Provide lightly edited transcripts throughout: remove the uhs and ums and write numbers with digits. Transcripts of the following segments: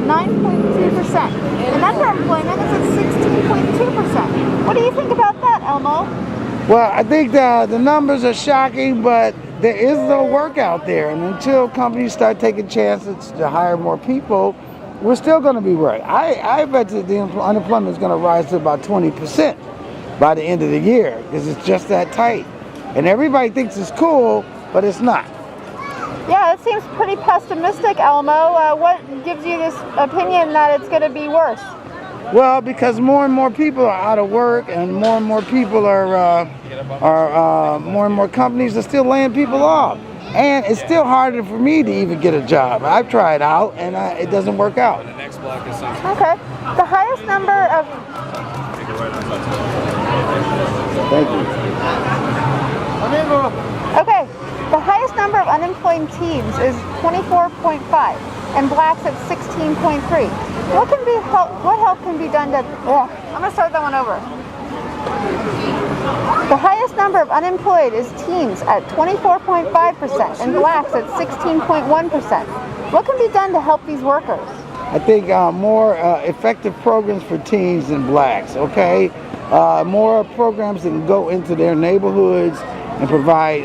9.2%, and underemployment is at 16.2%. What do you think about that, Elmo? Well, I think the numbers are shocking, but there is no work out there. And until companies start taking chances to hire more people, we're still going to be worried. I bet that the unemployment is going to rise to about 20% by the end of the year because it's just that tight. And everybody thinks it's cool, but it's not. Yeah, it seems pretty pessimistic, Elmo. What gives you this opinion that it's going to be worse? Well, because more and more people are out of work, and more people are more and more companies are still laying people off. And it's still harder for me to even get a job. I've tried out, and it doesn't work out. Okay. The highest number of... Thank you. Okay. The highest number of unemployed teens is 24.5, and blacks at 16.3. What help can be done to... I'm going to start that one over. The highest number of unemployed is teens at 24.5% and blacks at 16.1%. What can be done to help these workers? I think more effective programs for teens and blacks, okay? More programs that can go into their neighborhoods and provide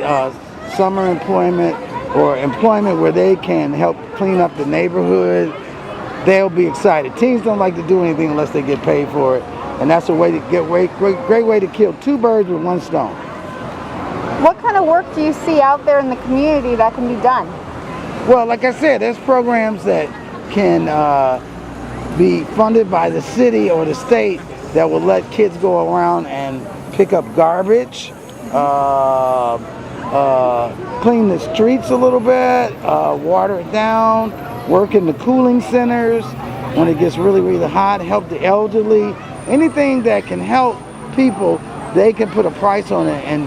summer employment or employment where they can help clean up the neighborhood. They'll be excited. Teens don't like to do anything unless they get paid for it. And that's a way to great way to kill two birds with one stone. What kind of work do you see out there in the community that can be done? Well, like I said, there's programs that can be funded by the city or the state that will let kids go around and pick up garbage, clean the streets a little bit, water it down, work in the cooling centers when it gets really, really hot, help the elderly. Anything that can help people, they can put a price on it and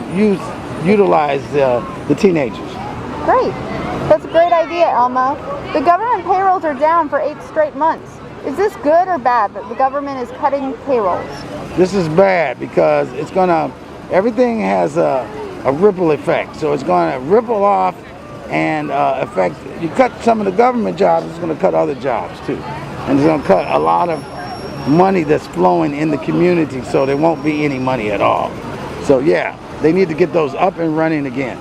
utilize the teenagers. Great. That's a great idea, Elmo. The government payrolls are down for 8 straight months. Is this good or bad that the government is cutting payrolls? This is bad because it's everything has a ripple effect. So it's going to ripple off and affect, you cut some of the government jobs, it's going to cut other jobs too. And it's going to cut a lot of money that's flowing in the community, so there won't be any money at all. So yeah, they need to get those up and running again.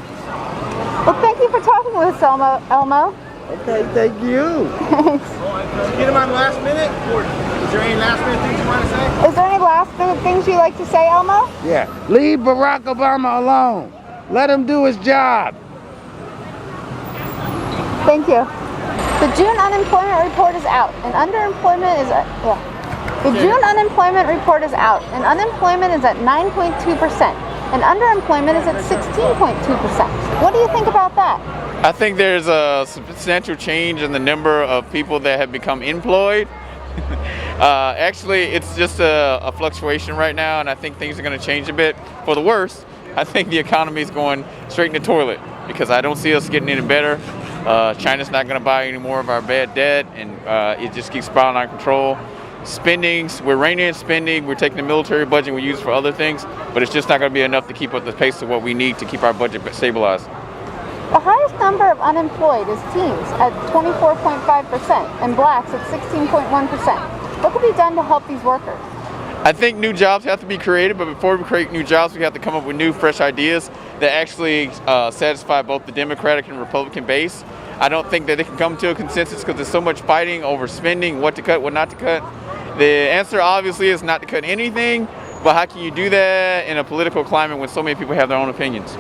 Well, thank you for talking with us, Elmo. Okay, thank you. Thanks. Get him on last minute? Is there any last minute things you want to say? Is there any last minute things you'd like to say, Elmo? Yeah, leave Barack Obama alone. Let him do his job. Thank you. The June unemployment report is out, and underemployment is at... The June unemployment report is out, and unemployment is at 9.2%, and underemployment is at 16.2%. What do you think about that? I think there's a substantial change in the number of people that have become employed. Actually, it's just a fluctuation right now, and I think things are going to change a bit for the worse. I think the economy is going straight in the toilet because I don't see us getting any better. China's not going to buy any more of our bad debt, and it just keeps spiraling out of control. Spendings, we're reining in spending, we're taking the military budget we use for other things, but it's just not going to be enough to keep up the pace of what we need to keep our budget stabilized. The highest number of unemployed is teens at 24.5% and blacks at 16.1%. What can be done to help these workers? I think new jobs have to be created, but before we create new jobs, we have to come up with new, fresh ideas that actually satisfy both the Democratic and Republican base. I don't think that they can come to a consensus because there's so much fighting over spending, what to cut, what not to cut. The answer obviously is not to cut anything, but how can you do that in a political climate when so many people have their own opinions?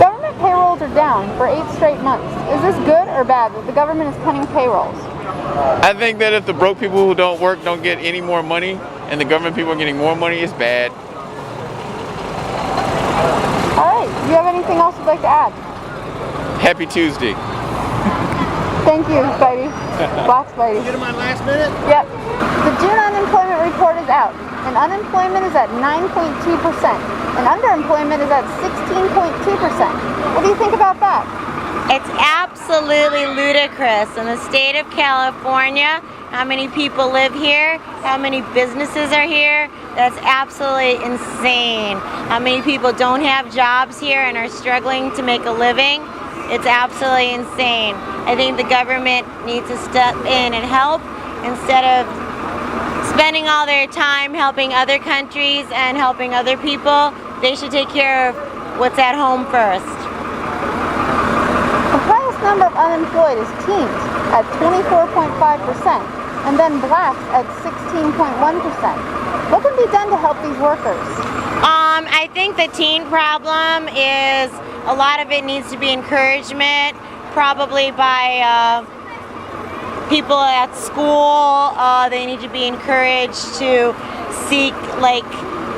Government payrolls are down for 8 straight months. Is this good or bad that the government is cutting payrolls? I think that if the broke people who don't work don't get any more money and the government people are getting more money, it's bad. All right. Do you have anything else you'd like to add? Happy Tuesday. Thank you, Spidey. Black Spidey. Get him on last minute? Yep. The June unemployment report is out, and unemployment is at 9.2%, and underemployment is at 16.2%. What do you think about that? It's absolutely ludicrous. In the state of California, how many people live here, how many businesses are here, that's absolutely insane. How many people don't have jobs here and are struggling to make a living. It's absolutely insane. I think the government needs to step in and help instead of spending all their time helping other countries and helping other people. They should take care of what's at home first. The highest number of unemployed is teens at 24.5%, and then blacks at 16.1%. What can be done to help these workers? I think the teen problem is a lot of it needs to be encouragement, probably by people at school. They need to be encouraged to seek like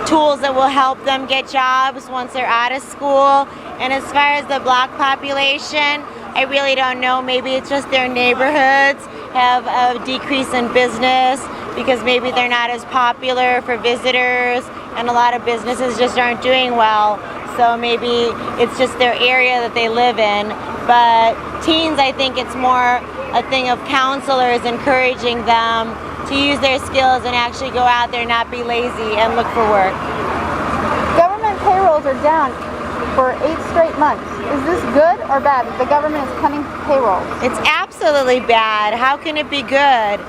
tools that will help them get jobs once they're out of school. And as far as the black population, I really don't know. Maybe it's just their neighborhoods have a decrease in business because maybe they're not as popular for visitors and a lot of businesses just aren't doing well. So maybe it's just their area that they live in. But teens, I think it's more a thing of counselors encouraging them to use their skills and actually go out there and not be lazy and look for work. Government payrolls are down for 8 straight months. Is this good or bad that the government is cutting payrolls? It's absolutely bad. How can it be good?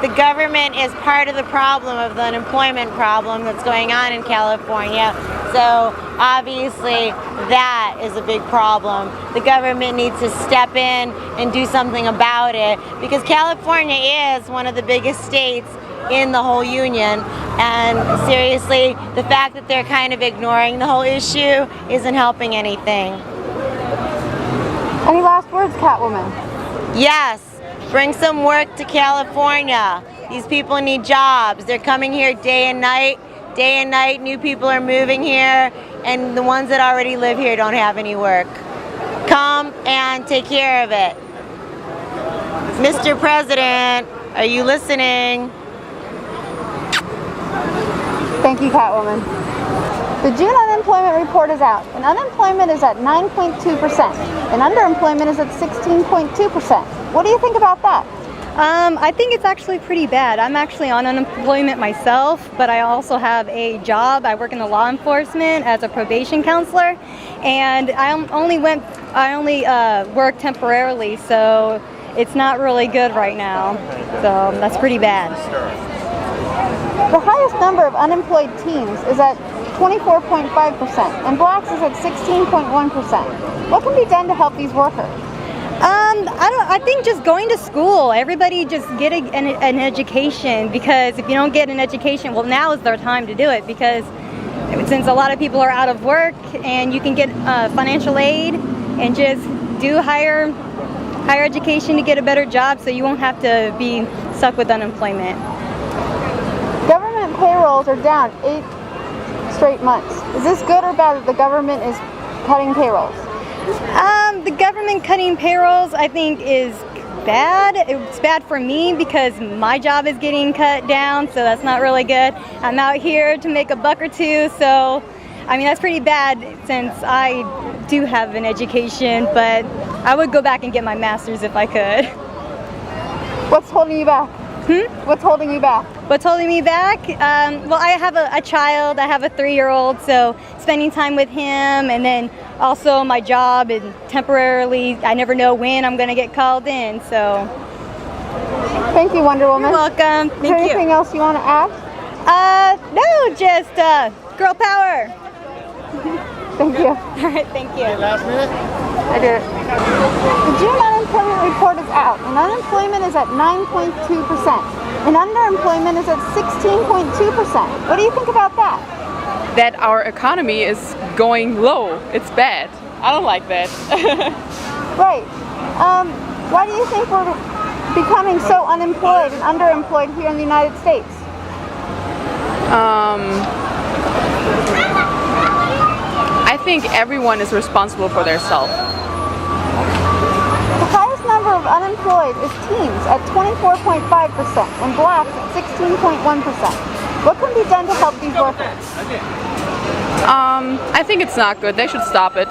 The government is part of the problem of the unemployment problem that's going on in California. So obviously that is a big problem. The government needs to step in and do something about it because California is one of the biggest states in the whole union. And seriously, the fact that they're kind of ignoring the whole issue isn't helping anything. Any last words, Catwoman? Yes, bring some work to California. These people need jobs. They're coming here day and night. Day and night, new people are moving here, and the ones that already live here don't have any work. Come and take care of it. Mr. President, are you listening? Thank you, Catwoman. The June unemployment report is out, and unemployment is at 9.2%, and underemployment is at 16.2%. What do you think about that? I think it's actually pretty bad. I'm actually on unemployment myself, but I also have a job. I work in the law enforcement as a probation counselor, and I only work temporarily, so it's not really good right now. So that's pretty bad. The highest number of unemployed teens is at 24.5%, and blacks is at 16.1%. What can be done to help these workers? I think just going to school. Everybody just get an education, because if you don't get an education, well, now is their time to do it, because since a lot of people are out of work and you can get financial aid and just do higher education to get a better job, so you won't have to be stuck with unemployment. Government payrolls are down 8 straight months. Is this good or bad that the government is cutting payrolls? The government cutting payrolls, I think, is bad. It's bad for me because my job is getting cut down, so that's not really good. I'm out here to make a buck or two, so I mean that's pretty bad since I do have an education, but I would go back and get my master's if I could. What's holding you back? What's holding you back? What's holding me back? Well, I have a child. I have a 3-year-old, so spending time with him, and then also my job, and temporarily, I never know when I'm going to get called in, so. Thank you, Wonder Woman. You're welcome. Is there anything else you want to add? No, just girl power. Thank you. All right, thank you. Last minute? I did it. The June unemployment report is out, and unemployment is at 9.2%, and underemployment is at 16.2%. What do you think about that? That our economy is going low. It's bad. I don't like that. Right. Why do you think we're becoming so unemployed and underemployed here in the United States? I think everyone is responsible for their self. The highest number of unemployed is teens at 24.5%, and blacks at 16.1%. What can be done to help these workers? I think it's not good. They should stop it.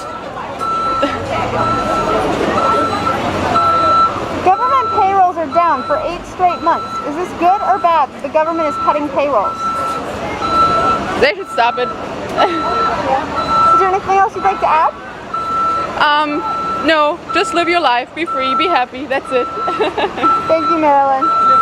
Government payrolls are down for 8 straight months. Is this good or bad that the government is cutting payrolls? They should stop it. Is there anything else you'd like to add? No, just live your life, be free, be happy. That's it. Thank you, Marilyn.